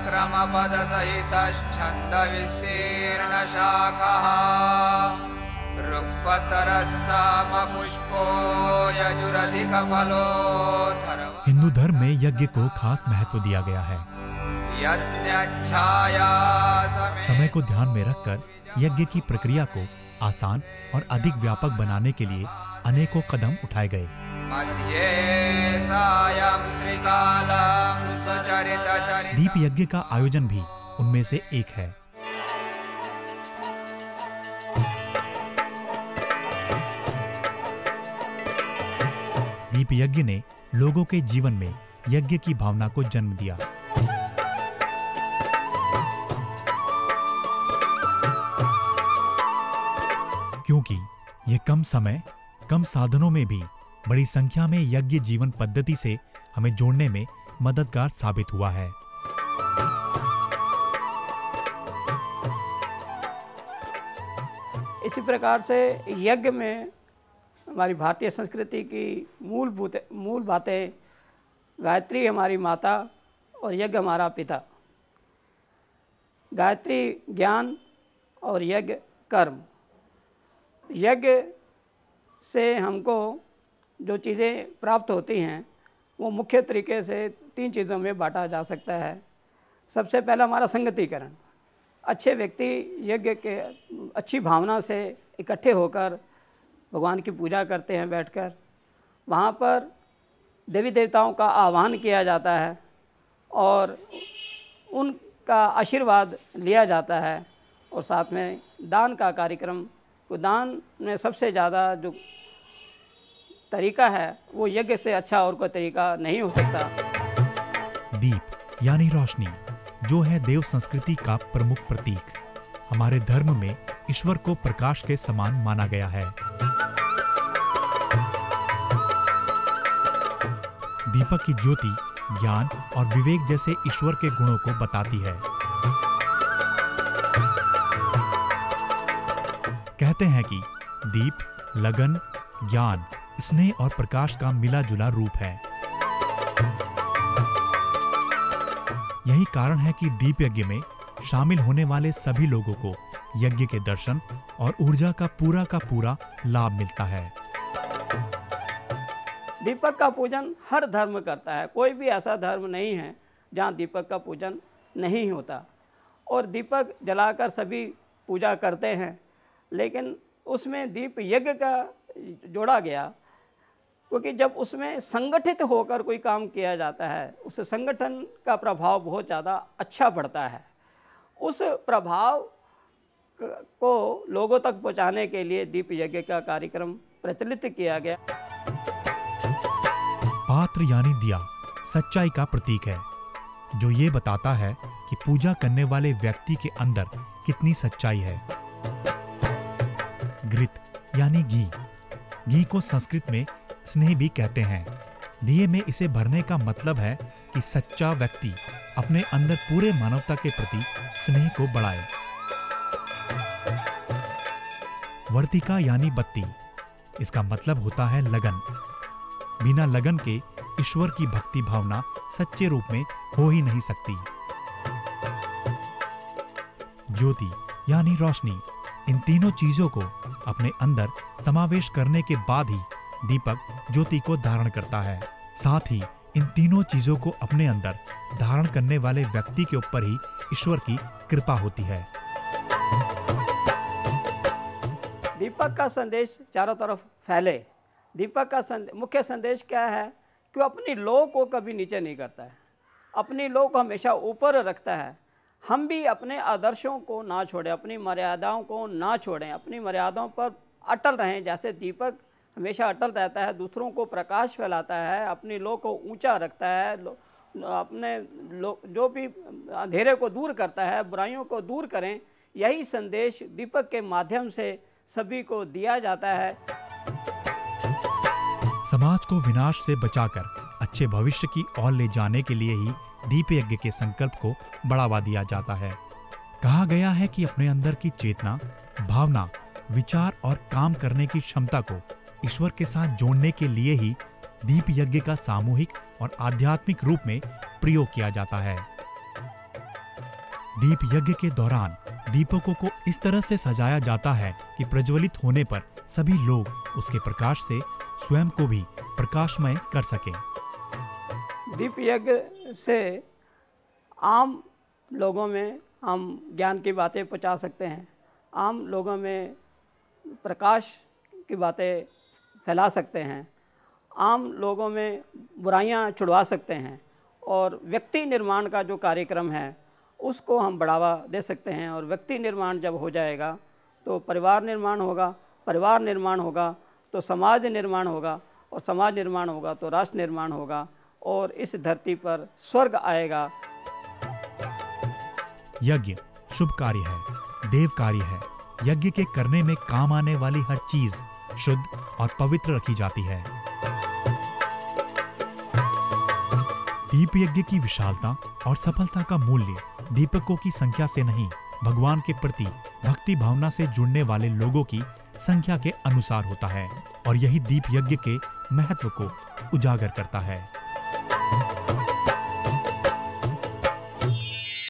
क्रमपदसहितश्छन्दविशीर्णशाखः ऋक्पतरस्सामपुष्पो यजुरधिकफलोधर। हिंदू धर्म में यज्ञ को खास महत्व दिया गया है। समय को ध्यान में रखकर यज्ञ की प्रक्रिया को आसान और अधिक व्यापक बनाने के लिए अनेकों कदम उठाए गए। दीप यज्ञ का आयोजन भी उनमें से एक है। दीप यज्ञ ने लोगों के जीवन में यज्ञ की भावना को जन्म दिया। क्योंकि ये कम समय, कम साधनों में भी बड़ी संख्या में यज्ञ जीवन पद्धति से हमें जोड़ने में मददगार साबित हुआ है। इसी प्रकार से यज्ञ में हमारी भारतीय संस्कृति की मूल बातें, गायत्री हमारी माता और यज्ञ हमारा पिता। गायत्री ज्ञान और यज्ञ कर्म। यज्ञ से हमको जो चीज़ें प्राप्त होती हैं वो मुख्य तरीके से 3 चीज़ों में बांटा जा सकता है। सबसे पहला हमारा संगतिकरण। अच्छे व्यक्ति यज्ञ के अच्छी भावना से इकट्ठे होकर भगवान की पूजा करते हैं। बैठकर वहाँ पर देवी देवताओं का आह्वान किया जाता है और उनका आशीर्वाद लिया जाता है। और साथ में दान का कार्यक्रम को, दान में सबसे ज़्यादा जो तरीका है वो यज्ञ से अच्छा और कोई तरीका नहीं हो सकता। दीप यानी रोशनी, जो है देव संस्कृति का प्रमुख प्रतीक। हमारे धर्म में ईश्वर को प्रकाश के समान माना गया है। दीपक की ज्योति ज्ञान और विवेक जैसे ईश्वर के गुणों को बताती है। कहते हैं कि दीप लगन, ज्ञान, स्नेह और प्रकाश का मिला जुला रूप है। यही कारण है कि दीप यज्ञ में शामिल होने वाले सभी लोगों को यज्ञ के दर्शन और ऊर्जा का पूरा लाभ मिलता है। दीपक का पूजन हर धर्म करता है। कोई भी ऐसा धर्म नहीं है जहाँ दीपक का पूजन नहीं होता। और दीपक जलाकर सभी पूजा करते हैं, लेकिन उसमें दीप यज्ञ का जोड़ा गया क्योंकि जब उसमें संगठित होकर कोई काम किया जाता है, उस संगठन का प्रभाव बहुत ज़्यादा अच्छा पड़ता है। उस प्रभाव को लोगों तक पहुंचाने के लिए दीप यज्ञ का कार्यक्रम प्रचलित किया गया। पात्र यानी दिया सच्चाई का प्रतीक है, जो ये बताता है कि पूजा करने वाले व्यक्ति के अंदर कितनी सच्चाई है। घृत यानी घी, घी को संस्कृत में स्नेह भी कहते हैं। दिए में इसे भरने का मतलब है कि सच्चा व्यक्ति अपने अंदर पूरे मानवता के प्रति स्नेह को बढ़ाए। वर्तिका यानी बत्ती, इसका मतलब होता है लगन। बिना लगन के ईश्वर की भक्ति भावना सच्चे रूप में हो ही नहीं सकती। ज्योति यानी रोशनी, इन तीनों चीजों को अपने अंदर समावेश करने के बाद ही दीपक ज्योति को धारण करता है। साथ ही इन तीनों चीजों को अपने अंदर धारण करने वाले व्यक्ति के ऊपर ही ईश्वर की कृपा होती है। दीपक का संदेश चारों तरफ फैले। दीपक का मुख्य संदेश क्या है कि वो अपनी लौ को कभी नीचे नहीं करता है, अपनी लौ को हमेशा ऊपर रखता है। हम भी अपने आदर्शों को ना छोड़ें, अपनी मर्यादाओं को ना छोड़ें, अपनी मर्यादाओं पर अटल रहें। जैसे दीपक हमेशा अटल रहता है, दूसरों को प्रकाश फैलाता है, अपनी लौ को ऊंचा रखता है, अपने जो भी अंधेरे को दूर करता है, बुराइयों को दूर करें। यही संदेश दीपक के माध्यम से सभी को दिया जाता है। समाज को विनाश से बचाकर अच्छे भविष्य की ओर ले जाने के लिए ही दीप यज्ञ के संकल्प को बढ़ावा दिया जाता है। कहा गया है कि अपने अंदर की चेतना, भावना, विचार और काम करने की क्षमता को ईश्वर के साथ जोड़ने के लिए ही दीप यज्ञ का सामूहिक और आध्यात्मिक रूप में प्रयोग किया जाता है। दीप यज्ञ के दौरान दीपकों को इस तरह से सजाया जाता है कि प्रज्वलित होने पर सभी लोग उसके प्रकाश से स्वयं को भी प्रकाशमय कर सकें। दीप यज्ञ से आम लोगों में हम ज्ञान की बातें पहुंचा सकते हैं, आम लोगों में प्रकाश की बातें फैला सकते हैं, आम लोगों में बुराइयां छुड़वा सकते हैं और व्यक्ति निर्माण का जो कार्यक्रम है उसको हम बढ़ावा दे सकते हैं। और व्यक्ति निर्माण जब हो जाएगा तो परिवार निर्माण होगा, परिवार निर्माण होगा तो समाज निर्माण होगा और समाज निर्माण होगा तो राष्ट्र निर्माण होगा और इस धरती पर स्वर्ग आएगा। यज्ञ शुभ कार्य है, देव कार्य है। यज्ञ के करने में काम आने वाली हर चीज शुद्ध और पवित्र रखी जाती है। दीप यज्ञ की विशालता और सफलता का मूल्य दीपकों की संख्या से नहीं, भगवान के प्रति भक्ति भावना से जुड़ने वाले लोगों की संख्या के अनुसार होता है और यही दीप यज्ञ के महत्व को उजागर करता है।